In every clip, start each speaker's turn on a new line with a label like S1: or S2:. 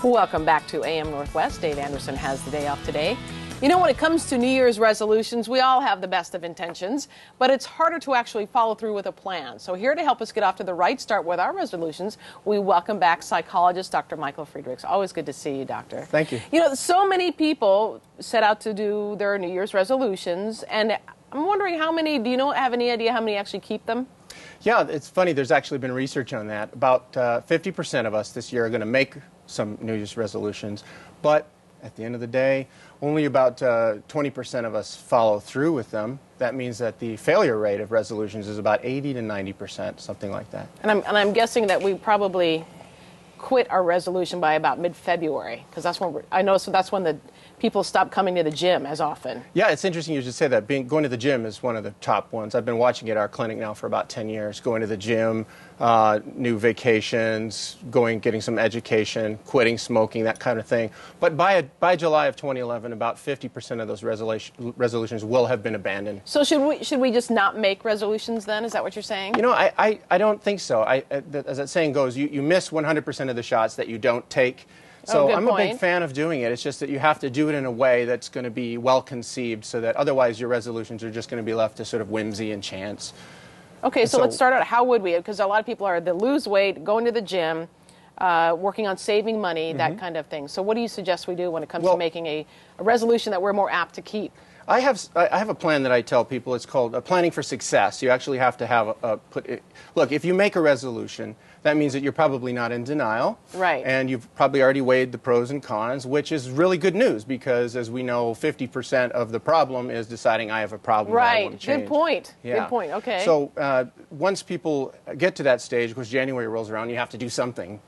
S1: Welcome back to AM Northwest. Dave Anderson has the day off today. You know, when it comes to New Year's resolutions, we all have the best of intentions, but it's harder to actually follow through with a plan. So here to help us get off to the right start with our resolutions, we welcome back psychologist Dr. Michael Friedrichs. Always good to see you, Doctor.
S2: Thank you.
S1: You know, so many people set out to do their New Year's resolutions, and I'm wondering how many, do you have any idea how many actually keep them?
S2: Yeah, it's funny. There's actually been research on that. About 50% of us this year are going to make some New Year's resolutions, but at the end of the day, only about 20% of us follow through with them. That means that the failure rate of resolutions is about 80 to 90%, something like that.
S1: And I'm guessing that we probably quit our resolution by about mid-February, because that's when I know, so that's when the people stop coming to the gym as often.
S2: Yeah, it's interesting you should say that. Going to the gym is one of the top ones. I've been watching it at our clinic now for about 10 years. Going to the gym, new vacations, getting some education, quitting smoking, that kind of thing. But by July of 2011, about 50% of those resolutions will have been abandoned.
S1: So should we just not make resolutions then? Is that what you're saying?
S2: You know, I don't think so. As that saying goes, you miss 100% of the shots that you don't take. So I'm a big fan of doing it. It's just that you have to do it in a way that's going to be well conceived, so that otherwise your resolutions are just going to be left to sort of whimsy and chance.
S1: Okay, so let's start out. How would we? Because a lot of people are the lose weight, going to the gym, working on saving money, that kind of thing. So what do you suggest we do when it comes to making a resolution that we're more apt to keep?
S2: I have a plan that I tell people. It's called planning for success. You actually have to have look, if you make a resolution, that means that you're probably not in denial.
S1: Right.
S2: And you've probably already weighed the pros and cons, which is really good news because, as we know, 50% of the problem is deciding I have a problem that I want to change.
S1: Good point.
S2: Yeah.
S1: Good point. Okay.
S2: So once people get to that stage, because January rolls around, you have to do something.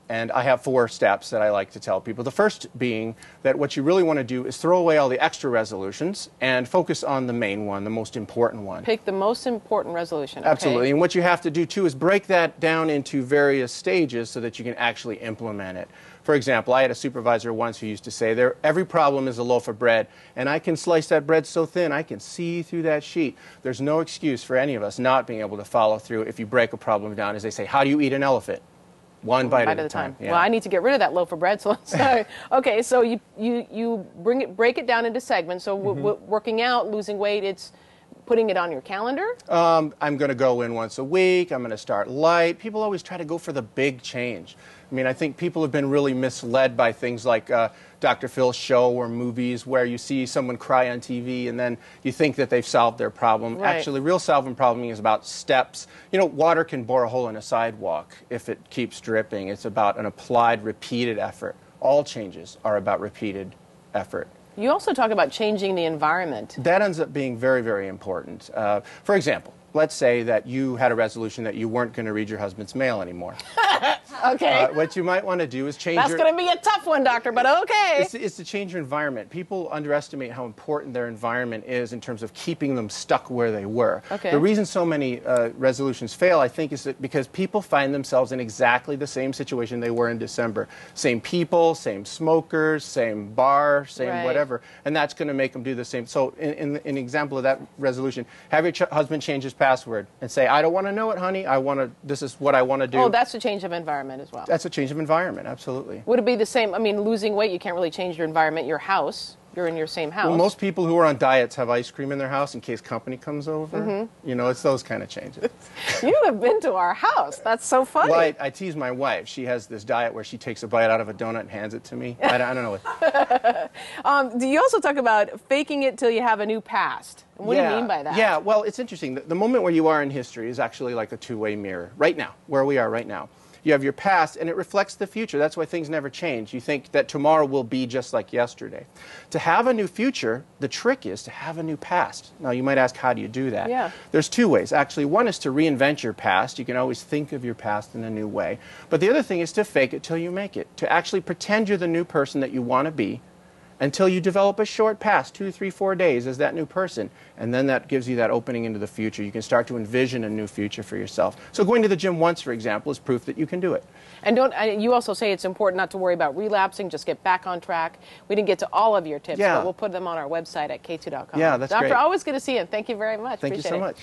S2: And I have 4 steps that I like to tell people. The first being that what you really want to do is throw away all the extra resolutions and focus on the main one, the most important one.
S1: Pick the most important resolution. Okay.
S2: Absolutely. And what you have to do, too, is break that down into various stages so that you can actually implement it. For example, I had a supervisor once who used to say, every problem is a loaf of bread, and I can slice that bread so thin I can see through that sheet. There's no excuse for any of us not being able to follow through if you break a problem down. As they say, how do you eat an elephant? One bite at a time. Yeah.
S1: Well, I need to get rid of that loaf of bread. So okay, so you break it down into segments. So working out, losing weight, it's putting it on your calendar?
S2: I'm going to go in once a week. I'm going to start light. People always try to go for the big change. I mean, I think people have been really misled by things like Dr. Phil's show or movies where you see someone cry on TV and then you think that they've solved their problem.
S1: Right.
S2: Actually, real solving problem is about steps. You know, water can bore a hole in a sidewalk if it keeps dripping. It's about an applied, repeated effort. All changes are about repeated effort.
S1: You also talk about changing the environment.
S2: That ends up being very, very important. For example, let's say that you had a resolution that you weren't going to read your husband's mail anymore.
S1: Okay.
S2: What you might want to do is change
S1: That's going to be a tough one, Doctor, but okay.
S2: It's to change your environment. People underestimate how important their environment is in terms of keeping them stuck where they were.
S1: Okay.
S2: The reason so many resolutions fail, I think, is that because people find themselves in exactly the same situation they were in December. Same people, same smokers, same bar, same whatever. And that's going to make them do the same. So in an example of that resolution, have your husband change his password and say, I don't want to know it, honey. This is what I want to do.
S1: Oh, that's a change of environment as well.
S2: That's a change of environment, absolutely.
S1: Would it be the same? I mean, losing weight, you can't really change your environment, your house. You're in your same house.
S2: Well, most people who are on diets have ice cream in their house in case company comes over. You know, it's those kind of changes.
S1: You have been to our house. That's so funny.
S2: Well, I tease my wife. She has this diet where she takes a bite out of a donut and hands it to me. I don't know what.
S1: Do you also talk about faking it till you have a new past? What do you mean by that?
S2: Yeah, well, it's interesting. The moment where you are in history is actually like a two-way mirror. Right now, where we are right now. You have your past, and it reflects the future. That's why things never change. You think that tomorrow will be just like yesterday. To have a new future, the trick is to have a new past. Now, you might ask, how do you do that?
S1: Yeah.
S2: There's 2 ways. Actually, one is to reinvent your past. You can always think of your past in a new way. But the other thing is to fake it till you make it, to actually pretend you're the new person that you want to be until you develop a short past, 2, 3, 4 days as that new person. And then that gives you that opening into the future. You can start to envision a new future for yourself. So going to the gym once, for example, is proof that you can do it.
S1: And you also say it's important not to worry about relapsing, just get back on track. We didn't get to all of your tips, but we'll put them on our website at k2.com.
S2: Yeah, that's
S1: Doctor,
S2: great.
S1: always good to see you. Thank you very much.
S2: Thank you so much.